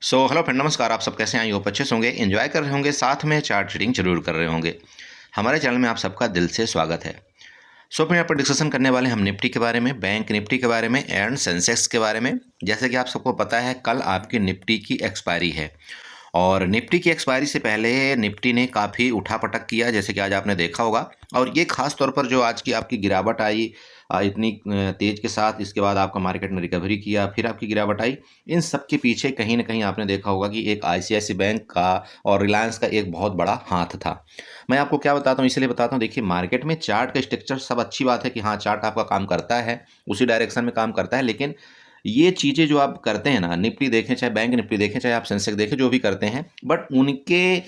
Hello friend, नमस्कार। आप सब कैसे हैं? आई होप अच्छे से होंगे, एंजॉय कर रहे होंगे, साथ में चार्ट रीडिंग जरूर कर रहे होंगे। हमारे चैनल में आप सबका दिल से स्वागत है। फ्रेंड, यहाँ पर डिस्कशन करने वाले हम निफ्टी के बारे में, बैंक निफ्टी के बारे में एंड सेंसेक्स के बारे में। जैसे कि आप सबको पता है, कल आपकी निफ्टी की एक्सपायरी है और निफ्टी की एक्सपायरी से पहले निफ्टी ने काफ़ी उठापटक किया, जैसे कि आज आपने देखा होगा। और ये खास तौर पर जो आज की आपकी गिरावट आई इतनी तेज़ के साथ, इसके बाद आपका मार्केट ने रिकवरी किया, फिर आपकी गिरावट आई। इन सब के पीछे कहीं ना कहीं आपने देखा होगा कि एक आईसीआईसी बैंक का और रिलायंस का एक बहुत बड़ा हाथ था। मैं आपको क्या बताता हूँ, इसलिए बताता हूँ। देखिए, मार्केट में चार्ट का स्ट्रक्चर सब अच्छी बात है कि हाँ, चार्ट आपका काम करता है, उसी डायरेक्शन में काम करता है। लेकिन ये चीज़ें जो आप करते हैं ना, निफ्टी देखें चाहे बैंक निफ्टी देखें चाहे आप सेंसेक्स देखें, जो भी करते हैं, बट उनके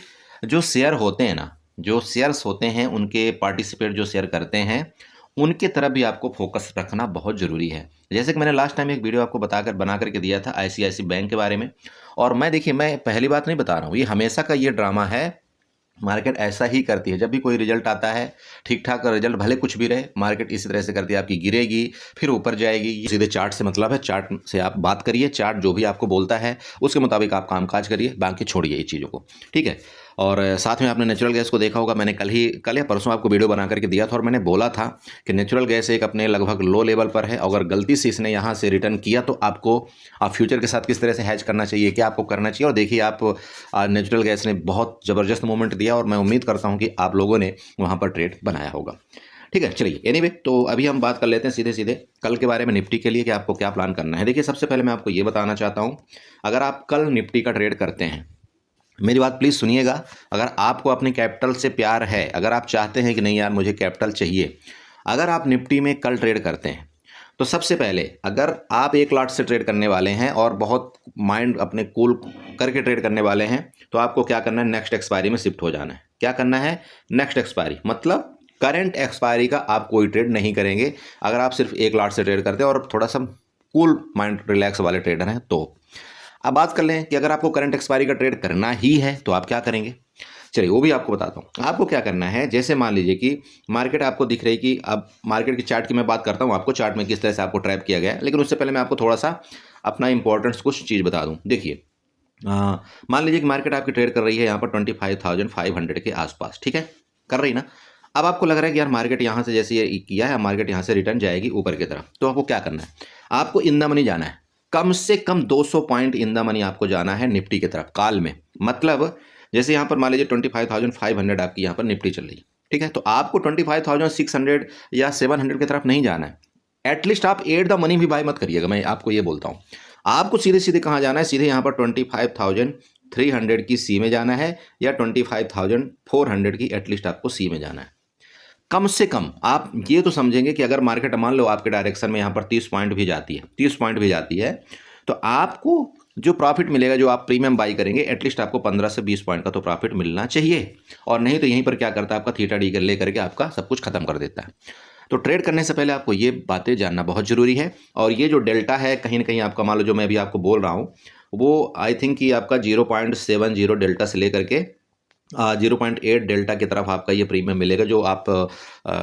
जो शेयर होते हैं ना, जो शेयर्स होते हैं, उनके पार्टिसिपेट जो शेयर करते हैं, उनके तरफ भी आपको फोकस रखना बहुत ज़रूरी है। जैसे कि मैंने लास्ट टाइम एक वीडियो आपको बना करके दिया था आईसीआईसी बैंक के बारे में। और देखिए, मैं पहली बात नहीं बता रहा हूँ, ये हमेशा का ये ड्रामा है। मार्केट ऐसा ही करती है, जब भी कोई रिजल्ट आता है, ठीक ठाक रिजल्ट भले कुछ भी रहे, मार्केट इसी तरह से करती है, आपकी गिरेगी फिर ऊपर जाएगी। ये सीधे चार्ट से मतलब है, चार्ट से आप बात करिए, चार्ट जो भी आपको बोलता है उसके मुताबिक आप कामकाज करिए, बाकी छोड़िए ये चीज़ों को, ठीक है। और साथ में आपने नेचुरल गैस को देखा होगा, मैंने कल या परसों आपको वीडियो बना करके दिया था और मैंने बोला था कि नेचुरल गैस एक अपने लगभग लो लेवल पर है। अगर गलती से इसने यहाँ से रिटर्न किया तो आपको फ्यूचर के साथ किस तरह से हैच करना चाहिए, क्या आपको करना चाहिए। और देखिए, आप नेचुरल गैस ने बहुत ज़बरदस्त मूवमेंट दिया और मैं उम्मीद करता हूँ कि आप लोगों ने वहाँ पर ट्रेड बनाया होगा, ठीक है। चलिए, एनीवे, तो अभी हम बात कर लेते हैं सीधे सीधे कल के बारे में, निफ्टी के लिए कि आपको क्या प्लान करना है। देखिए, सबसे पहले मैं आपको ये बताना चाहता हूँ, अगर आप कल निफ्टी का ट्रेड करते हैं, मेरी बात प्लीज़ सुनिएगा। अगर आपको अपने कैपिटल से प्यार है, अगर आप चाहते हैं कि नहीं यार मुझे कैपिटल चाहिए, अगर आप निफ्टी में कल ट्रेड करते हैं, तो सबसे पहले अगर आप एक लॉट से ट्रेड करने वाले हैं और बहुत माइंड अपने कूल करके ट्रेड करने वाले हैं, तो आपको क्या करना है, नेक्स्ट एक्सपायरी में शिफ्ट हो जाना है। क्या करना है? नेक्स्ट एक्सपायरी, मतलब करंट एक्सपायरी का आप कोई ट्रेड नहीं करेंगे। अगर आप सिर्फ एक लॉट से ट्रेड करते हैं और थोड़ा सा कूल माइंड रिलैक्स वाले ट्रेडर हैं तो। अब बात कर लें कि अगर आपको करंट एक्सपायरी का ट्रेड करना ही है तो आप क्या करेंगे। चलिए, वो भी आपको बताता हूँ। आपको क्या करना है, जैसे मान लीजिए कि मार्केट आपको दिख रही कि अब मार्केट की चार्ट की मैं बात करता हूँ, आपको चार्ट में किस तरह से आपको ट्रैप किया गया है। लेकिन उससे पहले मैं आपको थोड़ा सा अपना इंपॉर्टेंस कुछ चीज़ बता दूँ। देखिए, मान लीजिए कि मार्केट आपकी ट्रेड कर रही है यहाँ पर 25,500 के आसपास, ठीक है, कर रही ना। अब आपको लग रहा है कि यार मार्केट यहाँ से जैसे ये किया है, मार्केट यहाँ से रिटर्न जाएगी ऊपर की तरफ, तो आपको क्या करना है, आपको इन द मनी जाना है। कम से कम 200 पॉइंट इन द मनी आपको जाना है निफ्टी की तरफ काल में। मतलब जैसे यहाँ पर मान लीजिए 25,500 आपकी यहाँ पर निफ्टी चल रही, ठीक है, तो आपको 25,600 या 700 की तरफ नहीं जाना है। एटलीस्ट आप एट द मनी भी बाय मत करिएगा, मैं आपको ये बोलता हूँ। आपको सीधे सीधे कहाँ जाना है, सीधे यहाँ पर 25,300 की सी में जाना है या 25,400 की एटलीस्ट आपको सी में जाना है। कम से कम आप ये तो समझेंगे कि अगर मार्केट मान लो आपके डायरेक्शन में यहाँ पर 30 पॉइंट भी जाती है, 30 पॉइंट भी जाती है, तो आपको जो प्रॉफिट मिलेगा, जो आप प्रीमियम बाई करेंगे, एटलीस्ट आपको 15 से 20 पॉइंट का तो प्रॉफिट मिलना चाहिए। और नहीं तो यहीं पर क्या करता है, आपका थीटा डी ले करके आपका सब कुछ खत्म कर देता है। तो ट्रेड करने से पहले आपको ये बातें जानना बहुत ज़रूरी है। और ये जो डेल्टा है, कहीं ना कहीं आपका मान लो जो मैं अभी आपको बोल रहा हूँ, वो आई थिंक कि आपका 0.70 डेल्टा से लेकर के 0.8 डेल्टा की तरफ आपका ये प्रीमियम मिलेगा, जो आप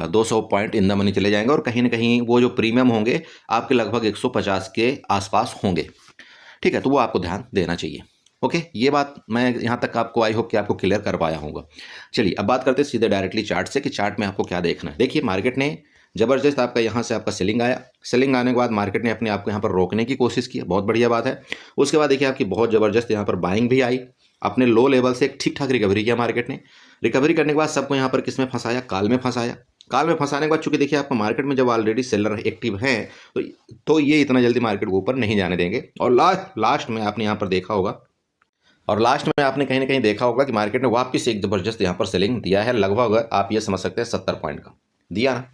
200 पॉइंट इन द मनी चले जाएंगे। और कहीं ना कहीं वो जो प्रीमियम होंगे आपके लगभग 150 के आसपास होंगे, ठीक है, तो वो आपको ध्यान देना चाहिए। ओके, ये बात मैं यहाँ तक आपको आई होप कि आपको क्लियर कर पाया होगा। चलिए, अब बात करते हैं सीधे डायरेक्टली चार्ट से कि चार्ट में आपको क्या देखना है। देखिए, मार्केट ने ज़बरदस्त आपका यहाँ से आपका सेलिंग आया, सेलिंग आने के बाद मार्केट ने अपने आप को यहाँ पर रोकने की कोशिश की, बहुत बढ़िया बात है। उसके बाद देखिए आपकी बहुत ज़बरदस्त यहाँ पर बाइंग भी आई, अपने लो लेवल से एक ठीक ठाक रिकवरी किया मार्केट ने। रिकवरी करने के बाद सबको यहाँ पर किस में फंसाया, काल में फंसाया। काल में फंसाने के बाद चूंकि देखिए आपको मार्केट में जब ऑलरेडी सेलर एक्टिव हैं तो ये इतना जल्दी मार्केट को ऊपर नहीं जाने देंगे। और लास्ट में आपने यहाँ पर देखा होगा, और लास्ट में आपने कहीं ना कहीं देखा होगा कि मार्केट ने वापस एक ज़बरदस्त यहाँ पर सेलिंग दिया है, लगभग आप ये समझ सकते हैं 70 पॉइंट का दिया ना।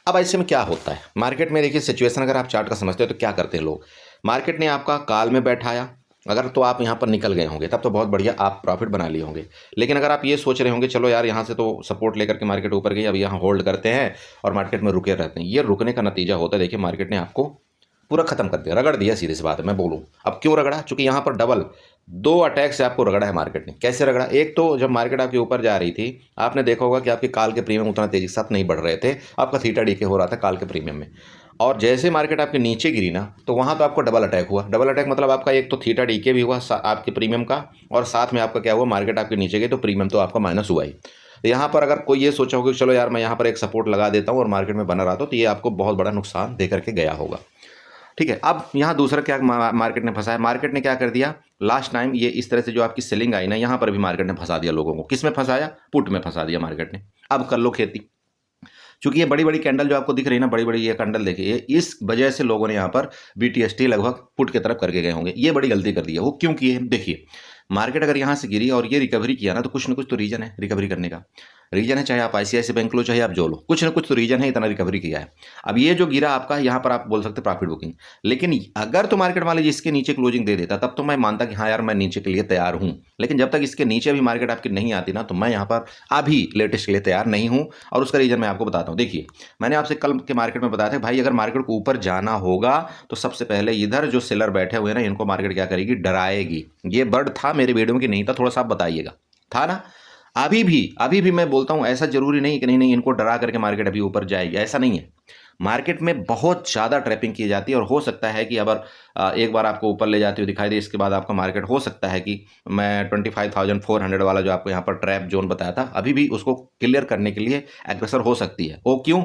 अब ऐसे में क्या होता है मार्केट में, देखिए सिचुएशन अगर आप चार्ट का समझते हो तो क्या करते हैं लोग, मार्केट ने आपका काल में बैठाया, अगर तो आप यहाँ पर निकल गए होंगे तब तो बहुत बढ़िया, आप प्रॉफिट बना लिए होंगे। लेकिन अगर आप ये सोच रहे होंगे चलो यार यहाँ से तो सपोर्ट लेकर के मार्केट ऊपर गई, अब यहाँ होल्ड करते हैं और मार्केट में रुके रहते हैं, ये रुकने का नतीजा होता है, देखिए मार्केट ने आपको पूरा खत्म कर दिया, रगड़ दिया, सीधी सी बात है मैं बोलूँ। अब क्यों रगड़ा, चूंकि यहाँ पर डबल 2 अटैक से आपको रगड़ा है मार्केट ने। कैसे रगड़ा, एक तो जब मार्केट आपके ऊपर जा रही थी, आपने देखा होगा कि आपके काल के प्रीमियम उतना तेजी के साथ नहीं बढ़ रहे थे, आपका थीटा डीके हो रहा था काल के प्रीमियम में। और जैसे मार्केट आपके नीचे गिरी ना, तो वहाँ तो आपको डबल अटैक हुआ। डबल अटैक मतलब आपका एक तो थीटा डीके भी हुआ आपके प्रीमियम का, और साथ में आपका क्या हुआ, मार्केट आपके नीचे गई तो प्रीमियम तो आपका माइनस हुआ ही। तो यहाँ पर अगर कोई ये सोचा होगा कि चलो यार मैं यहाँ पर एक सपोर्ट लगा देता हूँ और मार्केट में बना रहा था, तो ये आपको बहुत बड़ा नुकसान दे करके गया होगा। ठीक है, अब यहाँ दूसरा क्या मार्केट ने फंसाया, मार्केट ने क्या कर दिया, लास्ट टाइम ये इस तरह से जो आपकी सेलिंग आई ना, यहाँ पर भी मार्केट ने फंसा दिया लोगों को। किस में फंसाया, पुट में फंसा दिया मार्केट ने। अब कर लो खेती, क्योंकि ये बड़ी बड़ी कैंडल जो आपको दिख रही है ना, बड़ी बड़ी ये कैंडल देखिए, इस वजह से लोगों ने यहाँ पर BTST लगभग पुट की तरफ करके गए होंगे। ये बड़ी गलती कर दी है। वो क्यों की है, देखिए मार्केट अगर यहाँ से गिरी और ये रिकवरी किया ना, तो कुछ ना कुछ तो रीजन है रिकवरी करने का। रीजन है, चाहे आप ICICI बैंक लो, चाहे आप जो लो, कुछ ना कुछ तो रीजन है, इतना रिकवरी किया है। अब ये जो गिरा आपका, यहाँ पर आप बोल सकते प्रॉफिट बुकिंग। लेकिन अगर तो मार्केट मान लीजिए इसके नीचे क्लोजिंग दे देता, तब तो मैं मानता कि हाँ यार मैं नीचे के लिए तैयार हूँ। लेकिन जब तक इसके नीचे भी मार्केट आपकी नहीं आती ना, तो मैं यहाँ पर अभी लेटेस्ट के लिए तैयार नहीं हूँ। और उसका रीजन मैं आपको बताता हूँ। देखिए मैंने आपसे कल के मार्केट में बताया था भाई, अगर मार्केट को ऊपर जाना होगा तो सबसे पहले इधर जो सेलर बैठे हुए हैं ना, इनको मार्केट क्या करेगी, डराएगी। ये वर्ड था मेरे वीडियो में कि नहीं था, थोड़ा सा आप बताइएगा, था ना। अभी भी मैं बोलता हूं, ऐसा जरूरी नहीं कि नहीं इनको डरा करके मार्केट अभी ऊपर जाएगी, ऐसा नहीं है। मार्केट में बहुत ज़्यादा ट्रैपिंग की जाती है, और हो सकता है कि अगर एक बार आपको ऊपर ले जाती हुई दिखाई दे, इसके बाद आपका मार्केट हो सकता है कि मैं 25,400 वाला जो आपको यहाँ पर ट्रैप जोन बताया था, अभी भी उसको क्लियर करने के लिए एग्रेसर हो सकती है। वो क्यों,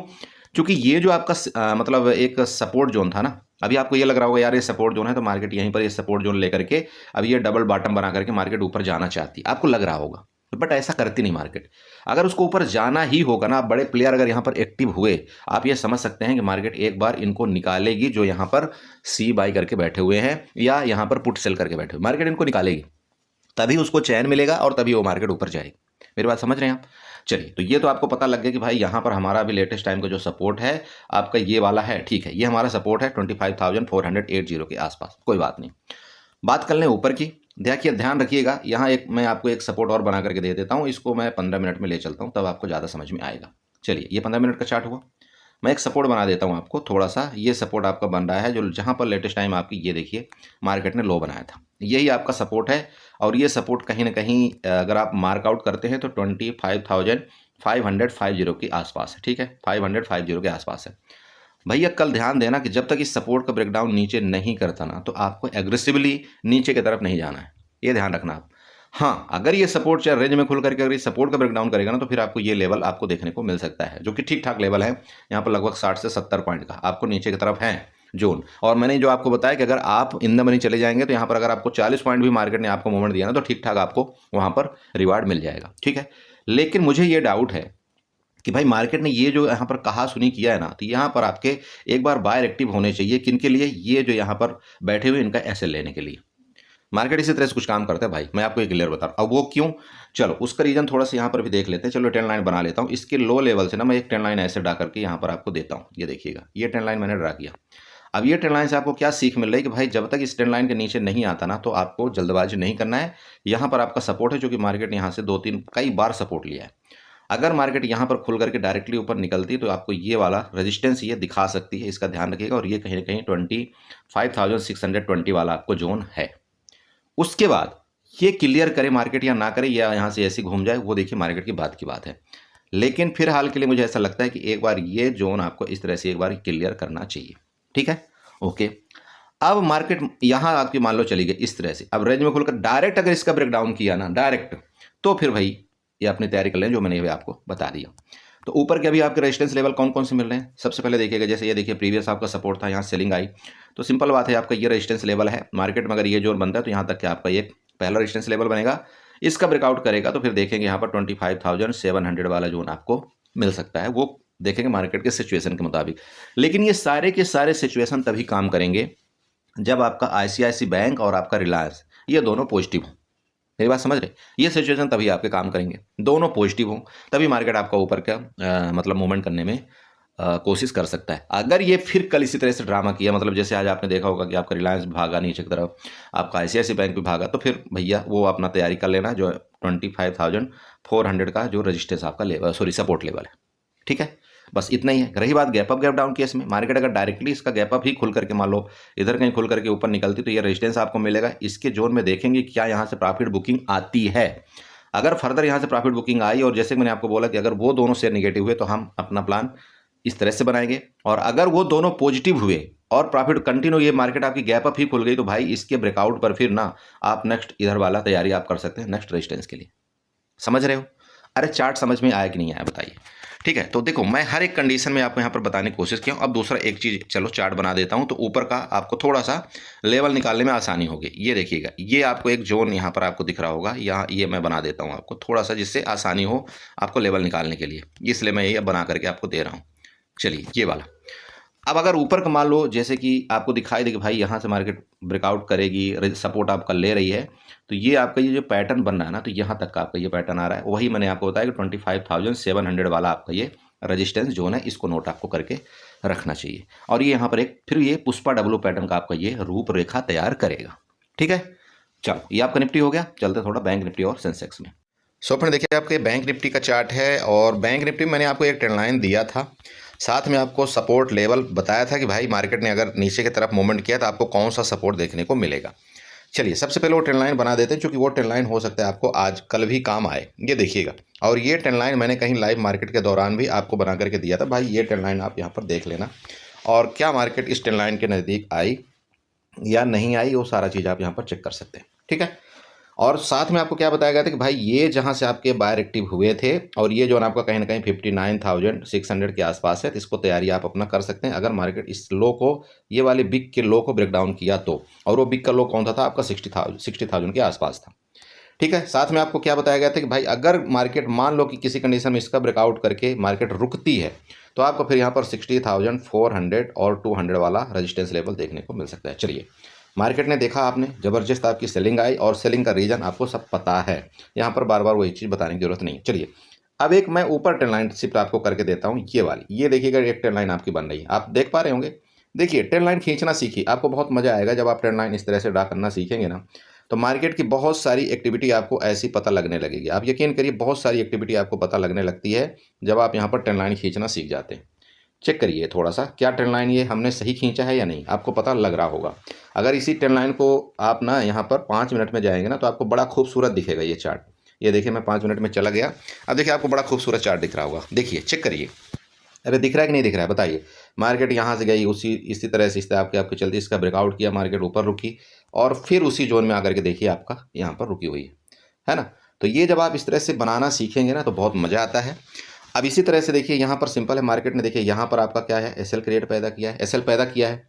क्योंकि ये जो आपका मतलब एक सपोर्ट जोन था ना, अभी आपको ये लग रहा होगा यार ये सपोर्ट जोन है, तो मार्केट यहीं पर ये सपोर्ट जोन लेकर के अब ये डबल बॉटम बना करके मार्केट ऊपर जाना चाहती है, आपको लग रहा होगा। बट ऐसा करती नहीं मार्केट। अगर उसको ऊपर जाना ही होगा ना, बड़े प्लेयर अगर यहाँ पर एक्टिव हुए, आप ये समझ सकते हैं कि मार्केट एक बार इनको निकालेगी, जो यहाँ पर सी बाई करके बैठे हुए हैं या यहाँ पर पुट सेल करके बैठे हुए, मार्केट इनको निकालेगी, तभी उसको चैन मिलेगा और तभी वो मार्केट ऊपर जाएगी। मेरी बात समझ रहे हैं आप। चलिए, तो ये तो आपको पता लग गया कि भाई यहाँ पर हमारा भी लेटेस्ट टाइम का जो सपोर्ट है आपका ये वाला है। ठीक है, ये हमारा सपोर्ट है 25,480 के आसपास, कोई बात नहीं। बात कर लें ऊपर की, देखिए ध्यान रखिएगा, यहाँ एक मैं आपको एक सपोर्ट और बना करके दे देता हूँ, इसको मैं 15 मिनट में ले चलता हूँ, तब आपको ज़्यादा समझ में आएगा। चलिए, ये 15 मिनट का चार्ट हुआ। मैं एक सपोर्ट बना देता हूँ आपको थोड़ा सा। ये सपोर्ट आपका बन रहा है जो जहाँ पर लेटेस्ट टाइम आपकी ये देखिए मार्केट ने लो बनाया था, यही आपका सपोर्ट है। और ये सपोर्ट कहीं ना कहीं अगर आप मार्कआउट करते हैं तो 25,550 के आसपास है। ठीक है, 550 के आसपास है। भैया कल ध्यान देना कि जब तक इस सपोर्ट का ब्रेकडाउन नीचे नहीं करता ना, तो आपको एग्रेसिवली नीचे की तरफ नहीं जाना है, ये ध्यान रखना आप। हाँ, अगर ये सपोर्ट चाहे रेंज में खुल करके अगर इस सपोर्ट का ब्रेकडाउन करेगा ना, तो फिर आपको ये लेवल आपको देखने को मिल सकता है, जो कि ठीक ठाक लेवल है। यहाँ पर लगभग 60 से 70 पॉइंट का आपको नीचे की तरफ है जोन। और मैंने जो आपको बताया कि अगर आप इन द मनी चले जाएंगे, तो यहाँ पर अगर आपको 40 पॉइंट भी मार्केट ने आपको मूवमेंट दिया ना, तो ठीक ठाक आपको वहाँ पर रिवार्ड मिल जाएगा। ठीक है, लेकिन मुझे ये डाउट है कि भाई मार्केट ने ये जो यहाँ पर कहा सुनी किया है ना, तो यहाँ पर आपके एक बार बायर एक्टिव होने चाहिए। किनके लिए, ये जो यहाँ पर बैठे हुए इनका एसएल लेने के लिए। मार्केट इसी तरह से कुछ काम करता है भाई, मैं आपको एक क्लियर बता रहा हूँ। अब वो क्यों, चलो उसका रीजन थोड़ा सा यहाँ पर भी देख लेते हैं। चलो ट्रेंड लाइन बना लेता हूँ, इसके लो लेवल से ना मैं एक ट्रेंड लाइन ऐसे ड्रा करके यहाँ पर आपको देता हूँ। ये देखिएगा, ये ट्रेंड लाइन मैंने ड्रा किया। अब ये ट्रेंड लाइन से आपको क्या सीख मिल रही है कि भाई जब तक इस ट्रेंड लाइन के नीचे नहीं आता ना, तो आपको जल्दबाजी नहीं करना है। यहाँ पर आपका सपोर्ट है, जो कि मार्केट ने यहाँ से 2-3 कई बार सपोर्ट लिया है। अगर मार्केट यहाँ पर खुल करके डायरेक्टली ऊपर निकलती, तो आपको ये वाला रेजिस्टेंस ये दिखा सकती है, इसका ध्यान रखिएगा। और ये कहीं ना कहीं 25,620 वाला आपको जोन है। उसके बाद ये क्लियर करे मार्केट या ना करे, या यहाँ से ऐसे घूम जाए, वो देखिए मार्केट की बात है। लेकिन फिलहाल के लिए मुझे ऐसा लगता है कि एक बार ये जोन आपको इस तरह से एक बार क्लियर करना चाहिए। ठीक है, ओके। अब मार्केट यहाँ आपकी मान लो चली गई इस तरह से, अब रेंज में खुलकर डायरेक्ट अगर इसका ब्रेकडाउन किया ना डायरेक्ट, तो फिर भाई ये अपनी तैयारी कर लें, जो मैंने आपको बता दिया। तो ऊपर के अभी आपके रेजिस्टेंस लेवल कौन कौन से मिल रहे हैं, सबसे पहले देखिएगा, जैसे ये देखिए प्रीवियस आपका सपोर्ट था, यहाँ सेलिंग आई, तो सिंपल बात है आपका ये रेजिस्टेंस लेवल है। मार्केट में अगर ये जोन बनता है, तो यहाँ तक कि आपका ये पहला रेजिस्टेंस लेवल बनेगा। इसका ब्रेकआउट करेगा तो फिर देखेंगे यहाँ पर 25,700 वाला जोन आपको मिल सकता है, वो देखेंगे मार्केट के सिचुएशन के मुताबिक। लेकिन ये सारे के सारे सिचुएशन तभी काम करेंगे जब आपका ICICI बैंक और आपका रिलायंस ये दोनों पॉजिटिव हो। मेरी बात समझ रहे, ये सिचुएशन तभी आपके काम करेंगे, दोनों पॉजिटिव हो, तभी मार्केट आपका ऊपर का मतलब मूवमेंट करने में कोशिश कर सकता है। अगर ये फिर कल इसी तरह से ड्रामा किया, मतलब जैसे आज आपने देखा होगा कि आपका रिलायंस भागा नीचे की तरफ, आपका ICICI बैंक भी भागा, तो फिर भैया वो अपना तैयारी कर लेना, जो 25,400 का जो रजिस्टेंस आपका लेवल सपोर्ट लेवल है। ठीक है, बस इतना ही है। रही बात gap up gap down case में, मार्केट अगर डायरेक्टली इसका गैप अप ही खुल करके मान लो इधर कहीं खुल करके ऊपर निकलती, तो ये रेजिस्टेंस आपको मिलेगा। इसके जोन में देखेंगे क्या यहाँ से प्रॉफिट बुकिंग आती है। अगर फर्दर यहाँ से प्रॉफिट बुकिंग आई, और जैसे मैंने आपको बोला कि अगर वो दोनों शेयर निगेटिव हुए, तो हम अपना प्लान इस तरह से बनाएंगे। और अगर वो दोनों पॉजिटिव हुए और प्रॉफिट कंटिन्यू, ये मार्केट आपकी गैप अप ही खुल गई, तो भाई इसके ब्रेकआउट पर फिर ना आप नेक्स्ट इधर वाला तैयारी आप कर सकते हैं नेक्स्ट रेजिस्टेंस के लिए। समझ रहे हो? अरे चार्ट समझ में आया कि नहीं आया बताइए। ठीक है, तो देखो मैं हर एक कंडीशन में आपको यहाँ पर बताने की कोशिश किया हूँ। अब दूसरा एक चीज़, चलो चार्ट बना देता हूँ तो ऊपर का आपको थोड़ा सा लेवल निकालने में आसानी होगी। ये देखिएगा, ये आपको एक जोन यहाँ पर आपको दिख रहा होगा, यहाँ ये मैं बना देता हूँ आपको थोड़ा सा, जिससे आसानी हो आपको लेवल निकालने के लिए, इसलिए मैं ये बना करके आपको दे रहा हूँ। चलिए ये वाला। अब अगर ऊपर का मान लो जैसे कि आपको दिखाई दे कि भाई यहाँ से मार्केट ब्रेकआउट करेगी, सपोर्ट आपका ले रही है, तो ये आपका ये जो पैटर्न बन रहा है ना, तो यहाँ तक का आपका ये पैटर्न आ रहा है, वही मैंने आपको बताया कि 25,700 वाला आपका ये रेजिस्टेंस जोन है, इसको नोट आपको करके रखना चाहिए। और ये यहाँ पर एक फिर ये पुष्पा डब्लू पैटर्न का आपका ये रूपरेखा तैयार करेगा। ठीक है, चलो ये आपका निफ्टी हो गया। चलते थोड़ा बैंक निफ्टी और सेंसेक्स में। सो फ्रेंड देखिए, आपके बैंक निफ्टी का चार्ट है, और बैंक निफ्टी में मैंने आपको एक ट्रेंड लाइन दिया था, साथ में आपको सपोर्ट लेवल बताया था कि भाई मार्केट ने अगर नीचे की तरफ मूवमेंट किया तो आपको कौन सा सपोर्ट देखने को मिलेगा। चलिए सबसे पहले वो ट्रेंड लाइन बना देते हैं, क्योंकि वो ट्रेंड लाइन हो सकता है आपको आज कल भी काम आए। ये देखिएगा, और ये ट्रेंड लाइन मैंने कहीं लाइव मार्केट के दौरान भी आपको बना करके दिया था, भाई ये ट्रेंड लाइन आप यहाँ पर देख लेना, और क्या मार्केट इस ट्रेंड लाइन के नज़दीक आई या नहीं आई, वो सारा चीज़ आप यहाँ पर चेक कर सकते हैं। ठीक है, और साथ में आपको क्या बताया गया था कि भाई ये जहां से आपके बायर एक्टिव हुए थे, और ये जो आपका कहीं ना कहीं 59,600 के आसपास है, तो इसको तैयारी आप अपना कर सकते हैं। अगर मार्केट इस लो को, ये वाले बिग के लो को ब्रेक डाउन किया तो, और वो बिग का लो कौन सा था आपका 60,000 के आसपास था। ठीक है, साथ में आपको क्या बताया गया था कि भाई अगर मार्केट मान लो कि किसी कंडीशन में इसका ब्रेकआउट करके मार्केट रुकती है, तो आपको फिर यहाँ पर 60,400 और 200 वाला रेजिस्टेंस लेवल देखने को मिल सकता है। चलिए, मार्केट ने देखा आपने, ज़बरदस्त आपकी सेलिंग आई, और सेलिंग का रीज़न आपको सब पता है, यहाँ पर बार बार वही चीज़ बताने की जरूरत नहीं। चलिए अब एक मैं ऊपर ट्रेंड लाइन शिफ्ट आपको करके देता हूँ, ये वाली, ये देखिएगा एक ट्रेंड लाइन आपकी बन रही है, आप देख पा रहे होंगे। देखिए ट्रेंड लाइन खींचना सीखिए, आपको बहुत मज़ा आएगा जब आप ट्रेंड लाइन इस तरह से ड्रा करना सीखेंगे ना, तो मार्केट की बहुत सारी एक्टिविटी आपको ऐसी पता लगने लगेगी। आप यकीन करिए, बहुत सारी एक्टिविटी आपको पता लगने लगती है जब आप यहाँ पर ट्रेंड लाइन खींचना सीख जाते हैं। चेक करिए थोड़ा सा, क्या ट्रेंड लाइन ये हमने सही खींचा है या नहीं, आपको पता लग रहा होगा। अगर इसी ट्रेंड लाइन को आप ना यहाँ पर 5 मिनट में जाएंगे ना, तो आपको बड़ा खूबसूरत दिखेगा ये चार्ट। ये देखिए मैं 5 मिनट में चला गया, अब देखिए आपको बड़ा खूबसूरत चार्ट दिख रहा होगा। देखिए चेक करिए, अरे दिख रहा है कि नहीं दिख रहा है बताइए। मार्केट यहाँ से गई, इसी तरह से आपके चलते इसका ब्रेकआउट किया, मार्केट ऊपर रुकी, और फिर उसी जोन में आकर के देखिए आपका यहाँ पर रुकी हुई है ना। तो ये जब आप इस तरह से बनाना सीखेंगे ना, तो बहुत मज़ा आता है। अब इसी तरह से देखिए यहाँ पर सिंपल है, मार्केट ने देखिए यहाँ पर आपका क्या है, एसएल क्रिएट पैदा किया है, एसएल पैदा किया है।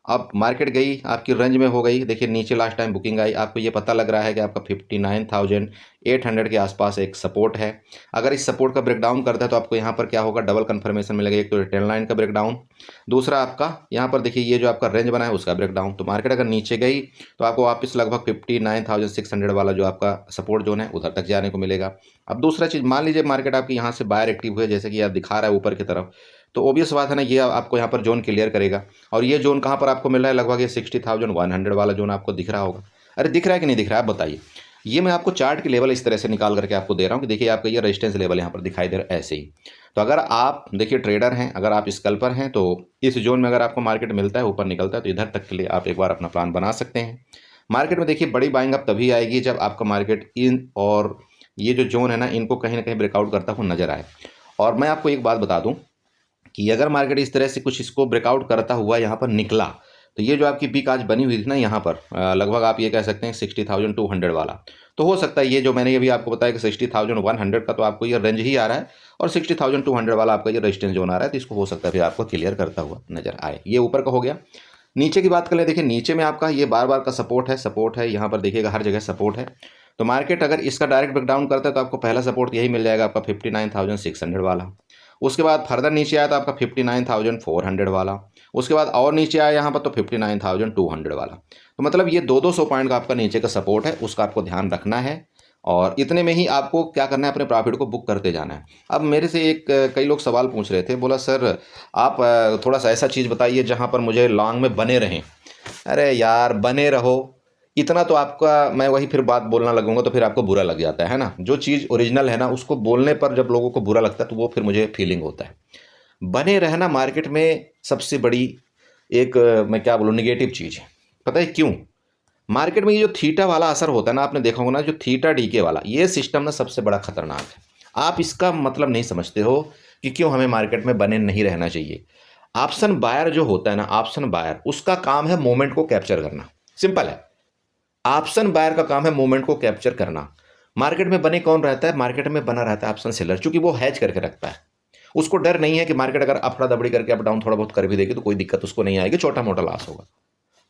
अब मार्केट गई आपकी रेंज में हो गई, देखिए नीचे लास्ट टाइम बुकिंग आई, आपको ये पता लग रहा है कि आपका 59,800 के आसपास एक सपोर्ट है। अगर इस सपोर्ट का ब्रेकडाउन करता है तो आपको यहाँ पर क्या होगा, डबल कंफर्मेशन मिलेगा। एक तो ट्रेंड लाइन का ब्रेकडाउन, दूसरा आपका यहाँ पर देखिए ये जो आपका रेंज बना है उसका ब्रेकडाउन। तो मार्केट अगर नीचे गई तो आपको वापस लगभग 59,600 वाला जो आपका सपोर्ट जोन है उधर तक जाने को मिलेगा। अब दूसरा चीज़, मान लीजिए मार्केट आपकी यहाँ से बायर एक्टिव हुए, जैसे कि आप दिखा रहा है ऊपर की तरफ, तो ऑब्वियस बात है ना, ये आपको यहाँ पर जोन क्लियर करेगा। और ये जोन कहाँ पर आपको मिल रहा है, लगभग ये 60,100 वाला जोन आपको दिख रहा होगा। अरे दिख रहा है कि नहीं दिख रहा है, आप बताइए। ये मैं आपको चार्ट के लेवल इस तरह से निकाल करके आपको दे रहा हूँ कि देखिए आपका ये रेजिस्टेंस लेवल यहाँ पर दिखाई दे रहा है ऐसे ही। तो अगर आप देखिए ट्रेडर हैं, अगर आप स्कल्पर हैं, तो इस जोन में अगर आपको मार्केट मिलता है, ऊपर निकलता है, तो इधर तक के लिए आप एक बार अपना प्लान बना सकते हैं। मार्केट में देखिए बड़ी बाइंग अप तभी आएगी जब आपका मार्केट इन और ये जो जोन है ना, इनको कहीं ना कहीं ब्रेकआउट करता हुआ नजर आए। और मैं आपको एक बात बता दूं कि अगर मार्केट इस तरह से कुछ इसको ब्रेकआउट करता हुआ यहाँ पर निकला, तो ये जो आपकी पीक आज बनी हुई थी ना यहाँ पर, लगभग आप ये कह सकते हैं 60,200 वाला, तो हो सकता है ये जो मैंने अभी आपको बताया कि 60,100 का तो आपको ये रेंज ही आ रहा है, और 60,200 वाला आपका ये रेजिस्टेंस जोन आ रहा है, तो इसको हो सकता है फिर आपको क्लियर करता हुआ नजर आए। ये ऊपर का हो गया। नीचे की बात कर ले, देखिए नीचे में आपका ये बार बार का सपोर्ट है, यहाँ पर देखिएगा हर जगह सपोर्ट है। तो मार्केट अगर इसका डायरेक्ट ब्रेकडाउन करता है तो आपको पहला सपोर्ट यही मिल जाएगा आपका 59,600 वाला। उसके बाद फर्दर नीचे आया तो आपका 59,400 वाला। उसके बाद और नीचे आया यहाँ पर तो 59,200 वाला। तो मतलब ये 200 पॉइंट का आपका नीचे का सपोर्ट है, उसका आपको ध्यान रखना है, और इतने में ही आपको क्या करना है, अपने प्रॉफिट को बुक करते जाना है। अब मेरे से कई लोग सवाल पूछ रहे थे, बोला सर आप थोड़ा सा ऐसा चीज़ बताइए जहाँ पर मुझे लॉन्ग में बने रहें। अरे यार बने रहो, इतना तो आपका, मैं वही फिर बात बोलना लगूंगा तो फिर आपको बुरा लग जाता है ना। जो चीज़ ओरिजिनल है ना, उसको बोलने पर जब लोगों को बुरा लगता है तो वो फिर मुझे फीलिंग होता है। बने रहना मार्केट में सबसे बड़ी एक मैं क्या बोलूँ निगेटिव चीज़ है। पता है क्यों? मार्केट में ये जो थीटा वाला असर होता है ना, आपने देखा होगा ना, जो थीटा डीके वाला ये सिस्टम ना सबसे बड़ा खतरनाक है। आप इसका मतलब नहीं समझते हो कि क्यों हमें मार्केट में बने नहीं रहना चाहिए। ऑप्शन बायर जो होता है ना, ऑप्शन बायर, उसका काम है मोमेंट को कैप्चर करना। सिंपल है, ऑप्शन बायर का काम है मोमेंट को कैप्चर करना। मार्केट में बने कौन रहता है? मार्केट में बना रहता है ऑप्शन सेलर, क्योंकि वो हैज करके रखता है। उसको डर नहीं है कि मार्केट अगर अफड़ा दबड़ी करके अप डाउन थोड़ा बहुत कर भी देगी तो कोई दिक्कत उसको नहीं आएगी, छोटा मोटा लॉस होगा।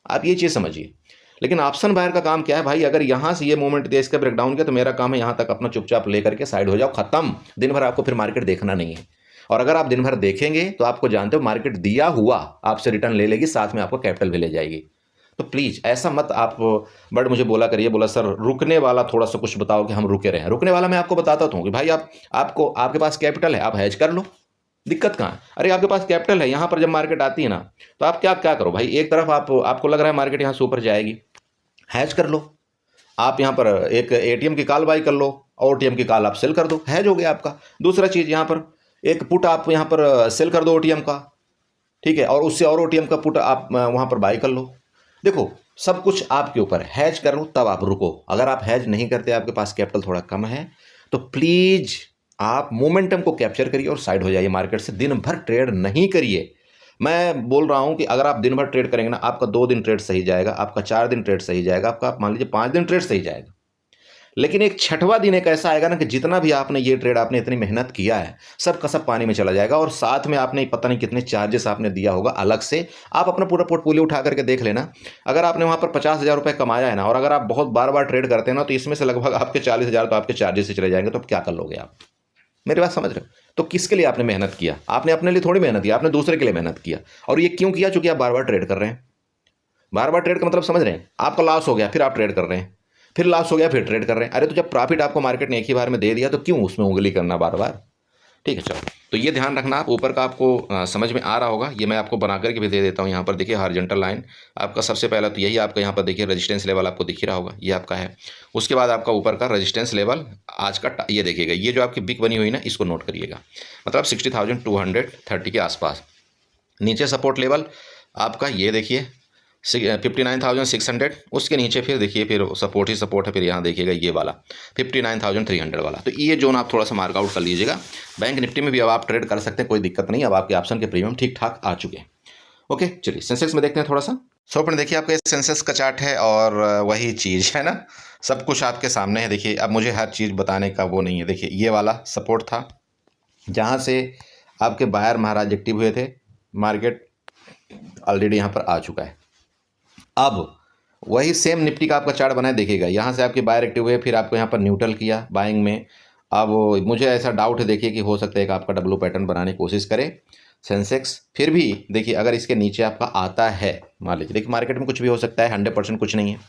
आप ये चीज़ समझिए। लेकिन ऑप्शन बायर का काम क्या है भाई? अगर यहां से ये मूवमेंट दिया, इसका ब्रेकडाउन किया, तो मेरा काम है यहां तक अपना चुपचाप लेकर के साइड हो जाओ, खत्म। दिन भर आपको फिर मार्केट देखना नहीं है। और अगर आप दिन भर देखेंगे तो आपको जानते हो मार्केट दिया हुआ आपसे रिटर्न ले लेगी, साथ में आपको कैपिटल भी ले जाएगी। तो प्लीज़ ऐसा मत आप बट मुझे बोला करिए, बोला सर रुकने वाला थोड़ा सा कुछ बताओ कि हम रुके रहे हैं। रुकने वाला मैं आपको बताता हूँ कि भाई आपको आपके पास कैपिटल है, आप हैज कर लो, दिक्कत कहाँ है? अरे आपके पास कैपिटल है, यहाँ पर जब मार्केट आती है ना, तो आप क्या क्या करो भाई, एक तरफ आपको लग रहा है मार्केट यहाँ से ऊपर जाएगी, हैज कर लो। आप यहाँ पर एक एटीएम की कॉल बाई कर लो और एटीएम की कॉल आप सेल कर दो, हैज हो गया आपका। दूसरा चीज़, यहाँ पर एक पुट आप यहाँ पर सेल कर दो एटीएम का, ठीक है, और उससे और एटीएम का पुट आप वहाँ पर बाई कर लो। देखो सब कुछ आपके ऊपर है, हैज कर लो तब आप रुको। अगर आप हैज नहीं करते, आपके पास कैपिटल थोड़ा कम है, तो प्लीज़ आप मोमेंटम को कैप्चर करिए और साइड हो जाइए मार्केट से। दिन भर ट्रेड नहीं करिए। मैं बोल रहा हूं कि अगर आप दिन भर ट्रेड करेंगे ना, आपका 2 दिन ट्रेड सही जाएगा, आपका 4 दिन ट्रेड सही जाएगा, आपका आप मान लीजिए 5 दिन ट्रेड सही जाएगा। लेकिन एक छठवां दिन एक ऐसा आएगा ना कि जितना भी आपने ये ट्रेड आपने इतनी मेहनत किया है, सब का सब पानी में चला जाएगा। और साथ में आपने पता नहीं कितने चार्जेस आपने दिया होगा अलग से। आप अपना पूरा पोर्टफोलियो उठा करके देख लेना, अगर आपने वहाँ पर 50,000 रुपये कमाया है ना, और अगर आप बहुत बार बार ट्रेड करते हैं ना, तो इसमें से लगभग आपके 40,000 तो आपके चार्जेस से चले जाएंगे। तो अब क्या कर लोगे आप? मेरी बात समझ रहे हो? तो किसके लिए आपने मेहनत किया? आपने अपने लिए थोड़ी मेहनत किया, आपने दूसरे के लिए मेहनत किया। और ये क्यों किया? चूंकि आप बार बार ट्रेड कर रहे हैं। बार बार ट्रेड का मतलब समझ रहे हैं? आपका लॉस हो गया, फिर आप ट्रेड कर रहे हैं, फिर लॉस हो गया, फिर ट्रेड कर रहे हैं। अरे तो जब प्रॉफिट आपको मार्केट ने एक ही बार में दे दिया, तो क्यों उसमें उंगली करना बार बार? ठीक है, चलो। तो ये ध्यान रखना, आप ऊपर का आपको समझ में आ रहा होगा। ये मैं आपको बना करके भी दे देता हूँ। यहाँ पर देखिए हॉरिजॉन्टल लाइन आपका सबसे पहला तो यही आपका यहाँ पर देखिए रेजिस्टेंस लेवल आपको दिख ही रहा होगा, ये आपका है। उसके बाद आपका ऊपर का रेजिस्टेंस लेवल आज का ये देखिएगा, ये जो आपकी बिक बनी हुई ना, इसको नोट करिएगा, मतलब 60,230 के आसपास। नीचे सपोर्ट लेवल आपका ये देखिए 59,600, उसके नीचे फिर देखिए फिर सपोर्ट ही सपोर्ट है, फिर यहाँ देखिएगा ये वाला 59,300 वाला। तो ये जोन आप थोड़ा सा मार्कआउट कर लीजिएगा। बैंक निफ्टी में भी अब आप ट्रेड कर सकते हैं, कोई दिक्कत नहीं। अब आपके ऑप्शन के प्रीमियम ठीक ठाक आ चुके हैं। ओके, चलिए सेंसेक्स में देखते हैं थोड़ा सा। सो फ्रेंड देखिए आपका सेंसेक्स का चार्ट है और वही चीज़ है ना, सब कुछ आपके सामने है। देखिए अब मुझे हर चीज़ बताने का वो नहीं है। देखिए ये वाला सपोर्ट था जहाँ से आपके बायर महाराज एक्टिव हुए थे, मार्केट ऑलरेडी यहाँ पर आ चुका है। अब वही सेम निफ्टी का आपका चार्ट बनाए देखिएगा, यहाँ से आपके बायर एक्टिव हुए, फिर आपको यहाँ पर न्यूट्रल किया बाइंग में। अब मुझे ऐसा डाउट है देखिए कि हो सकता है कि आपका डब्लू पैटर्न बनाने की कोशिश करे सेंसेक्स। फिर भी देखिए अगर इसके नीचे आपका आता है, मान लीजिए, देखिए मार्केट में कुछ भी हो सकता है, 100% कुछ नहीं है।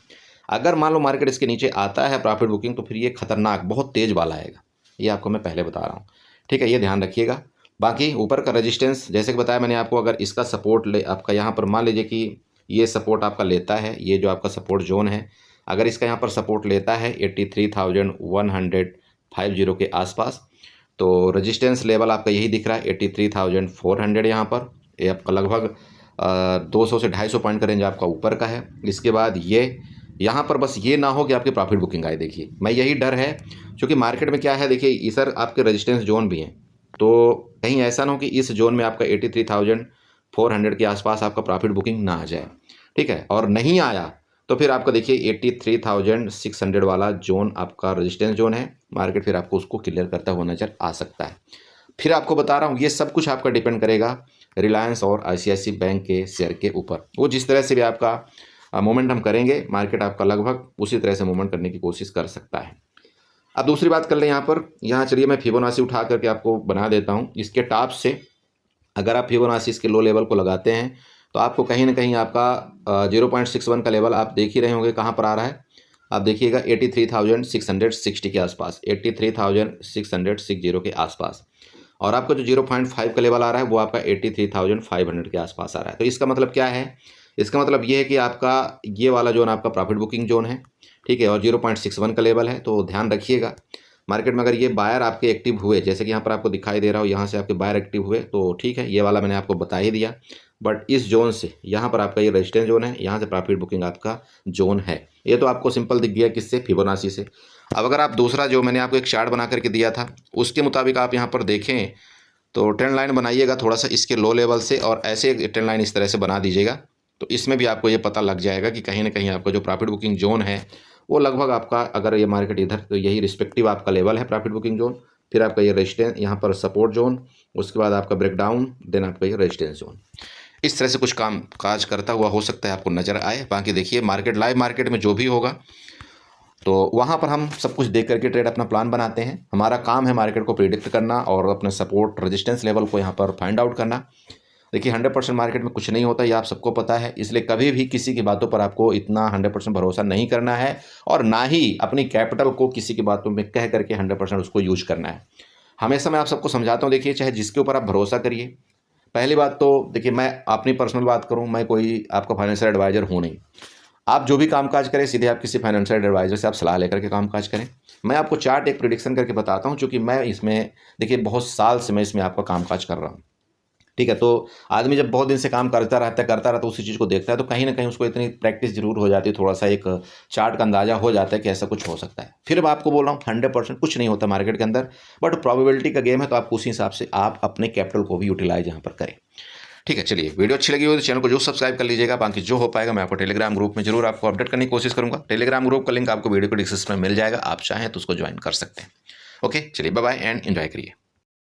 अगर मान लो मार्केट इसके नीचे आता है प्रॉफिट बुकिंग, तो फिर ये खतरनाक बहुत तेज़ वाला आएगा, ये आपको मैं पहले बता रहा हूँ। ठीक है, ये ध्यान रखिएगा। बाकी ऊपर का रेजिस्टेंस जैसे कि बताया मैंने आपको, अगर इसका सपोर्ट ले आपका यहाँ पर मान लीजिए कि ये सपोर्ट आपका लेता है, ये जो आपका सपोर्ट जोन है, अगर इसका यहाँ पर सपोर्ट लेता है 83,150 के आसपास, तो रेजिस्टेंस लेवल आपका यही दिख रहा है 83,400 यहाँ पर। ये आपका लगभग 200 से 250 पॉइंट का रेंज आपका ऊपर का है। इसके बाद ये यहाँ पर बस ये ना हो कि आपकी प्रॉफिट बुकिंग आए। देखिए मैं यही डर है, क्योंकि मार्केट में क्या है, देखिए इधर आपके रेजिस्टेंस जोन भी हैं, तो कहीं ऐसा ना हो कि इस जोन में आपका 83,400 के आसपास आपका प्रॉफिट बुकिंग ना आ जाए। ठीक है, और नहीं आया तो फिर आपका देखिए 83,600 वाला जोन आपका रेजिस्टेंस जोन है, मार्केट फिर आपको उसको क्लियर करता हुआ नजर आ सकता है। फिर आपको बता रहा हूँ ये सब कुछ आपका डिपेंड करेगा रिलायंस और ICICI बैंक के शेयर के ऊपर। वो जिस तरह से भी आपका मोमेंटम करेंगे, मार्केट आपका लगभग उसी तरह से मूवमेंट करने की कोशिश कर सकता है। अब दूसरी बात कर लें यहाँ पर, यहाँ चलिए मैं फिबोनाची उठा करके आपको बना देता हूँ। इसके टॉप से अगर आप फिबोनाची इसके लो लेवल को लगाते हैं, तो आपको कहीं ना कहीं आपका 0.61 का लेवल आप देख ही रहे होंगे कहाँ पर आ रहा है। आप देखिएगा 83,660 के आसपास, 83,660 के आसपास। और आपका जो 0.5 का लेवल आ रहा है वो आपका 83,500 के आसपास आ रहा है। तो इसका मतलब क्या है? इसका मतलब ये है कि आपका ये वाला जोन आपका प्रॉफिट बुकिंग जोन है, ठीक है, और 0.61 का लेवल है। तो ध्यान रखिएगा मार्केट में अगर ये बायर आपके एक्टिव हुए, जैसे कि यहाँ पर आपको दिखाई दे रहा हो, यहाँ से आपके बायर एक्टिव हुए, तो ठीक है, ये वाला मैंने आपको बता ही दिया। बट इस जोन से यहाँ पर आपका ये रेजिस्टेंस जोन है, यहाँ से प्रॉफिट बुकिंग आपका जोन है। ये तो आपको सिंपल दिख गया किससे? फिबोनाची से। अब अगर आप दूसरा जो मैंने आपको एक चार्ट बना करके दिया था, उसके मुताबिक आप यहाँ पर देखें, तो ट्रेंड लाइन बनाइएगा थोड़ा सा इसके लो लेवल से, और ऐसे एक ट्रेंड लाइन इस तरह से बना दीजिएगा। तो इसमें भी आपको ये पता लग जाएगा कि कहीं ना कहीं आपका जो प्रॉफिट बुकिंग जोन है वो लगभग आपका, अगर ये मार्केट इधर, तो यही रिस्पेक्टिव आपका लेवल है प्रॉफिट बुकिंग जोन, फिर आपका ये रेजिस्टेंस यहाँ पर सपोर्ट जोन, उसके बाद आपका ब्रेकडाउन, देन आपका ये रेजिस्टेंस जोन। इस तरह से कुछ काम काज करता हुआ हो सकता है आपको नज़र आए। बाकी देखिए मार्केट, लाइव मार्केट में जो भी होगा तो वहाँ पर हम सब कुछ देख करके ट्रेड अपना प्लान बनाते हैं। हमारा काम है मार्केट को प्रिडिक्ट करना और अपने सपोर्ट रेजिस्टेंस लेवल को यहाँ पर फाइंड आउट करना। देखिए 100% मार्केट में कुछ नहीं होता, ये आप सबको पता है, इसलिए कभी भी किसी की बातों पर आपको इतना 100% भरोसा नहीं करना है, और ना ही अपनी कैपिटल को किसी की बातों में कह करके 100% उसको यूज करना है। हमेशा मैं आप सबको समझाता हूँ, देखिए चाहे जिसके ऊपर आप भरोसा करिए। पहली बात तो देखिए, मैं अपनी पर्सनल बात करूँ, मैं कोई आपका फाइनेंशियल एडवाइज़र हूँ नहीं। आप जो भी कामकाज करें सीधे आप किसी फाइनेंशियल एडवाइज़र से आप सलाह लेकर के कामकाज करें। मैं आपको चार्ट एक प्रेडिक्शन करके बताता हूँ, चूँकि मैं इसमें देखिए बहुत साल से मैं इसमें आपका कामकाज कर रहा हूँ, ठीक है। तो आदमी जब बहुत दिन से काम करता रहता उसी चीज़ को देखता है, तो कहीं ना कहीं उसको इतनी प्रैक्टिस जरूर हो जाती है, थोड़ा सा एक चार्ट का अंदाज़ा हो जाता है कि ऐसा कुछ हो सकता है। फिर मैं आपको बोल रहा हूँ 100% कुछ नहीं होता मार्केट के अंदर, बट प्रोबेबिलिटी का गेम है, तो आप उसी हिसाब से आप अपने कैपिटल को भी यूटिलाइज यहाँ पर करें, ठीक है। चलिए, वीडियो अच्छी लगी हो तो चैनल को जो सब्सक्राइब कर लीजिएगा। बाकी जो हो पाएगा मैं आपको टेलीग्राम ग्रुप में जरूर आपको अपडेट करने की कोशिश करूंगा। टेलीग्राम ग्रुप का लिंक आपको वीडियो को डिस्क्रिप्शन में मिल जाएगा, आप चाहें तो उसको ज्वाइन कर सकते हैं। ओके, चलिए बाय बाय एंड एंजॉय करिए।